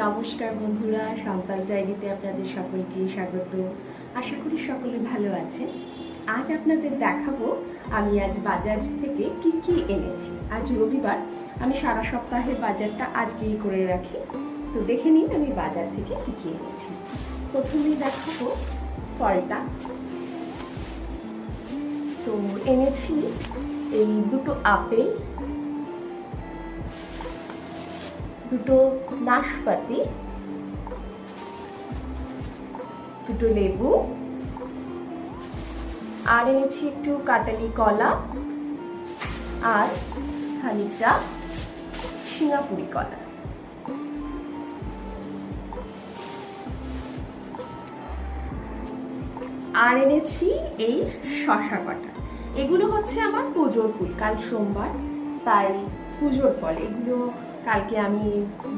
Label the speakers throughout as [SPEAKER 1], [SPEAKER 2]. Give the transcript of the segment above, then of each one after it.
[SPEAKER 1] নমস্কার বন্ধুরা, সাঁওতাল ডায়েরিতে আপনাদের সকলকে স্বাগত। আশা করি সকলে ভালো আছেন। আজ আপনাদের দেখাবো আমি আজ বাজার থেকে কি কি এনেছি। আজ রবিবার, আমি সারা সপ্তাহের বাজারটা আজকেই করে রাখি। তো দেখে নিন আমি বাজার থেকে কি কি এনেছি। প্রথমেই দেখাবো পরোটা। তো এনেছি এই দুটো আপেল, দুটো নাশপাতি, দুটো লেবু, আর এনেছি একটু কাটালি কলা আর খানিকটা সিঙ্গাপুরি কলা। আর এনেছি এই শসা কটা। এগুলো হচ্ছে আমার পুজোর ফুল, কাল সোমবার, তাই পুজোর ফল। এগুলো কালকে আমি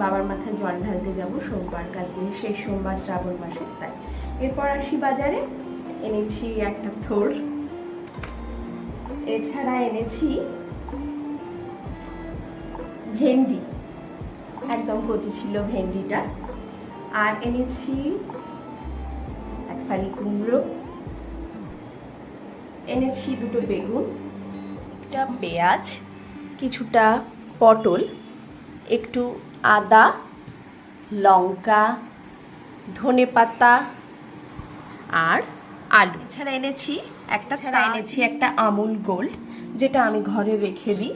[SPEAKER 1] বাবার মাথায় জল ঢালতে যাব, সোমবার, কালকে শেষ সোমবার শ্রাবণ মাসের। তাই এরপর আসি বাজারে। এনেছি একটা থোড়, এছাড়া এনেছি ভেন্ডি, একদম কচি ছিল ভেন্ডিটা। আর এনেছি এক ফালি কুমড়ো, এনেছি দুটো বেগুন, একটা পেঁয়াজ, কিছুটা পটল, একটু আদা, লঙ্কা, ধনেপাতা আর আলু। এছাড়া এনেছি একটা আমুল গোল্ড, যেটা আমি ঘরে রেখে দিই,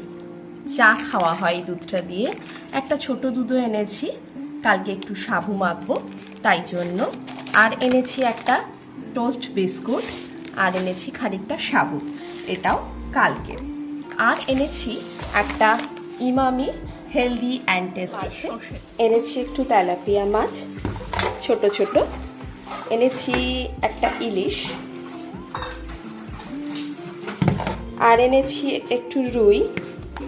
[SPEAKER 1] চা খাওয়া হয় এই দুধটা দিয়ে। একটা ছোট দুধও এনেছি, কালকে একটু সাবু মাখবো তাই জন্য। আর এনেছি একটা টোস্ট বিস্কুট, আর এনেছি খানিকটা সাবু, এটাও কালকের। আর এনেছি একটা ইমামি হেলদি অ্যান্ড টেস্টি। এনেছি একটু তেলাপিয়া মাছ ছোট ছোট, এনেছি একটা ইলিশ, আর এনেছি একটু রুই,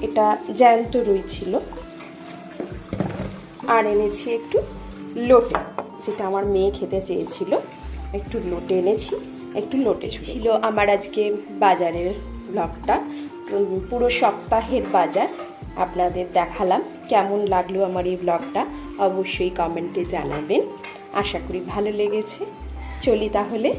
[SPEAKER 1] এটা জ্যান্ত রুই ছিল। আর এনেছি একটু লোটে, যেটা আমার মেয়ে খেতে চেয়েছিল, একটু লোটে এনেছি, একটু লোটে ছিল। আমার আজকে বাজারের ব্লগটা, পুরো সপ্তাহের বাজার আপনাদের দেখালাম। কেমন লাগলো আমার এই ব্লগটা অবশ্যই কমেন্টে জানাবেন। আশা করি ভালো লেগেছে। চলি তাহলে।